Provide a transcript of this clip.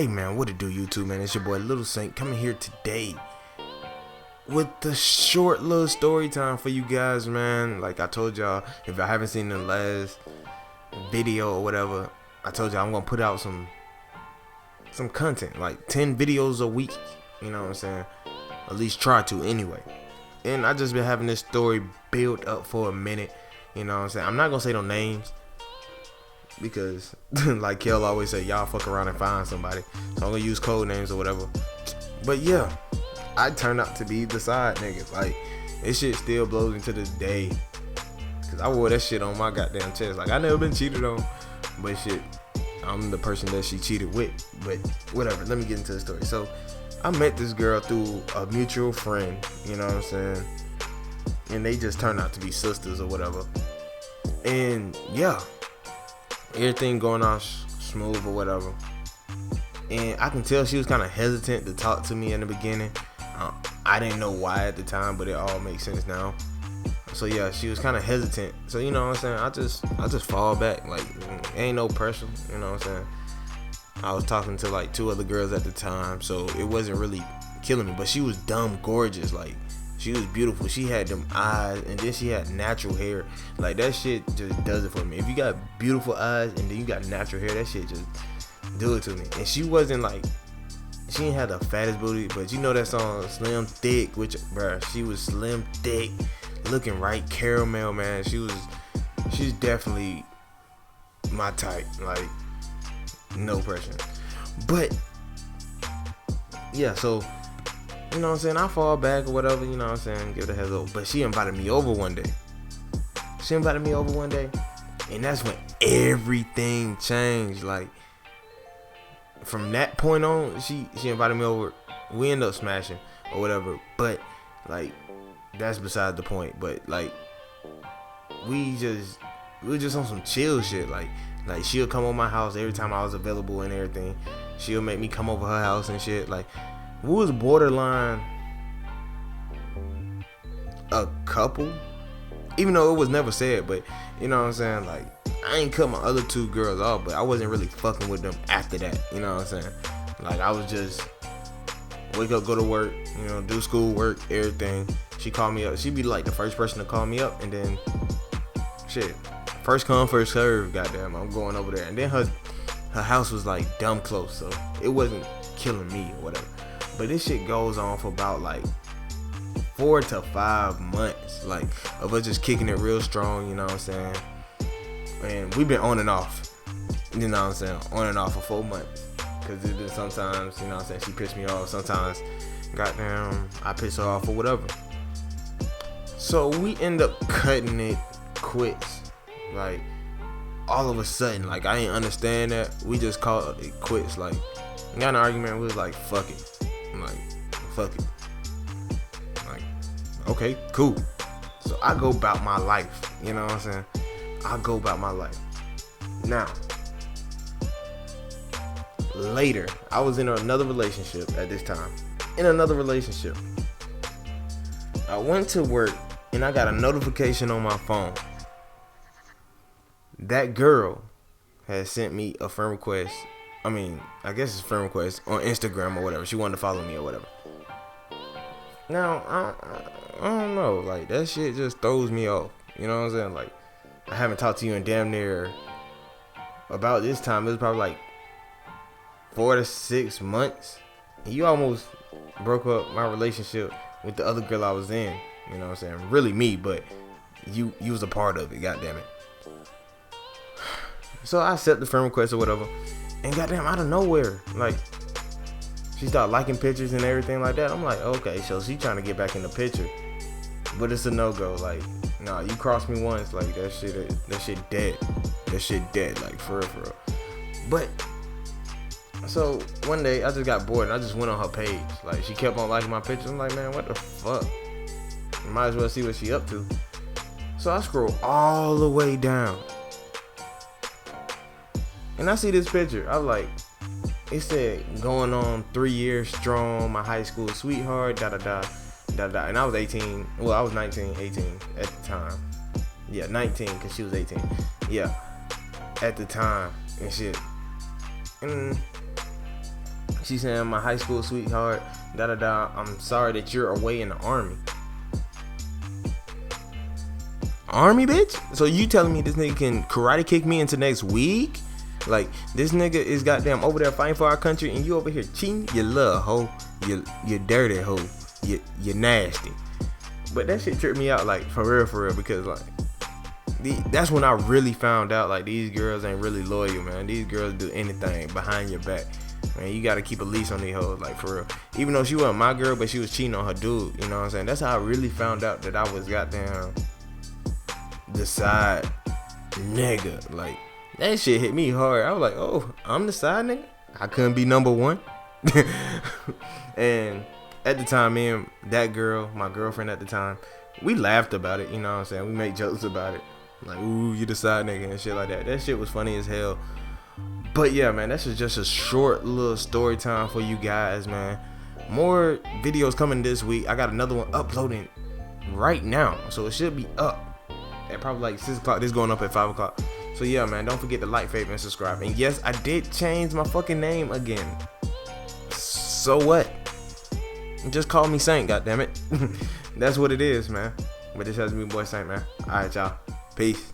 Hey man, what it do, YouTube, man? It's your boy Little Saint coming here today with the short little story time for you guys, man. Like I told y'all, if I haven't seen the last video or whatever, I told y'all I'm gonna put out some content, like 10 videos a week. You know what I'm saying? At least try to, anyway. And I just been having this story built up for a minute. You know what I'm saying? I'm not gonna say no names, because like Kel always say, y'all fuck around and find somebody, so I'm gonna use code names or whatever. But yeah, I turned out to be the side nigga. Like, this shit still blows me to this day, cause I wore that shit on my goddamn chest. Like, I never been cheated on, but shit, I'm the person that she cheated with. But whatever, let me get into the story. So I met this girl through a mutual friend, you know what I'm saying, and they just turned out to be sisters or whatever. And yeah, everything going on smooth or whatever, and I can tell she was kind of hesitant to talk to me in the beginning. I didn't know why at the time, but it all makes sense now. So yeah, she was kind of hesitant. So you know what I'm saying, I just fall back. Like, ain't no pressure, you know what I'm saying. I was talking to like 2 other girls at the time, so it wasn't really killing me. But she was dumb gorgeous. Like, she was beautiful. She had them eyes, and then she had natural hair. Like, that shit just does it for me. If you got beautiful eyes and then you got natural hair, that shit just do it to me. And she wasn't like, she didn't have the fattest booty, but you know that song Slim Thick, which, bruh, she was slim thick, looking right caramel, man. She's definitely my type. Like, no pressure. But yeah, so you know what I'm saying, I fall back or whatever, you know what I'm saying, give it a heads up. But she invited me over one day. And that's when everything changed. Like, from that point on, she invited me over. We ended up smashing or whatever. But like, that's beside the point. But like, we were just on some chill shit. Like she'll come over my house every time I was available and everything. She'll make me come over her house and shit. Like, we was borderline a couple, even though it was never said. But you know what I'm saying, like, I ain't cut my other 2 girls off, but I wasn't really fucking with them after that. You know what I'm saying? Like, I was just wake up, go to work, you know, do school work, everything. She called me up. She'd be like the first person to call me up, and then shit, first come, first serve. Goddamn, I'm going over there. And then her house was like dumb close, so it wasn't killing me or whatever. But this shit goes on for about like 4 to 5 months, like, of us just kicking it real strong, you know what I'm saying. And we've been on and off, you know what I'm saying, on and off for 4 months. Cause it been sometimes, you know what I'm saying, she pissed me off. Sometimes, goddamn, I piss her off or whatever. So we end up cutting it quits. Like, all of a sudden, like, I ain't understand that. We just called it quits. Like, we got in an argument. We was like, fuck it. I'm like, fuck it. Like, okay, cool. So I go about my life. You know what I'm saying? I go about my life. Now, later, I was in another relationship at this time. I went to work and I got a notification on my phone. That girl had sent me a friend request. I mean, I guess it's a friend request on Instagram or whatever. She wanted to follow me or whatever. Now, I don't know. Like, that shit just throws me off. You know what I'm saying? Like, I haven't talked to you in damn near, about this time, it was probably like 4 to 6 months. And you almost broke up my relationship with the other girl I was in. You know what I'm saying? Really me, but you was a part of it, goddamn it. So I accept the friend request or whatever, and goddamn, out of nowhere, like, she started liking pictures and everything like that. I'm like, okay, so she trying to get back in the picture, but it's a no-go. Like, nah, you crossed me once, like, that shit dead. That shit dead, like, for real. But so one day I just got bored and I just went on her page. Like, she kept on liking my pictures. I'm like, man, what the fuck? Might as well see what she up to. So I scroll all the way down, and I see this picture. I was like, it said, going on 3 years strong, my high school sweetheart, da da da da da. And I was 18. Well, I was 18 at the time. Yeah, 19, because she was 18. Yeah, at the time and shit. And She saying, my high school sweetheart, da da da, I'm sorry that you're away in the army. Army, bitch? So you telling me this nigga can karate kick me into next week? Like, this nigga is goddamn over there fighting for our country, and you over here cheating? You little hoe. You dirty hoe. You nasty. But that shit tripped me out, like, for real, because, like, that's when I really found out, like, these girls ain't really loyal, man. These girls do anything behind your back. Man, you gotta keep a leash on these hoes, like, for real. Even though she wasn't my girl, but she was cheating on her dude, you know what I'm saying? That's how I really found out that I was goddamn the side nigga. Like, that shit hit me hard. I was like, oh, I'm the side nigga? I couldn't be number one. And at the time, me and that girl, my girlfriend at the time, we laughed about it, you know what I'm saying? We made jokes about it. Like, ooh, you the side nigga and shit like that. That shit was funny as hell. But yeah, man, that's just a short little story time for you guys, man. More videos coming this week. I got another one uploading right now, so it should be up at probably like 6 o'clock. This is going up at 5 o'clock. So yeah, man, don't forget to like, favorite, and subscribe. And yes, I did change my fucking name again. So what? Just call me Saint, goddammit. That's what it is, man. But this has been boy Saint, man. Alright, y'all. Peace.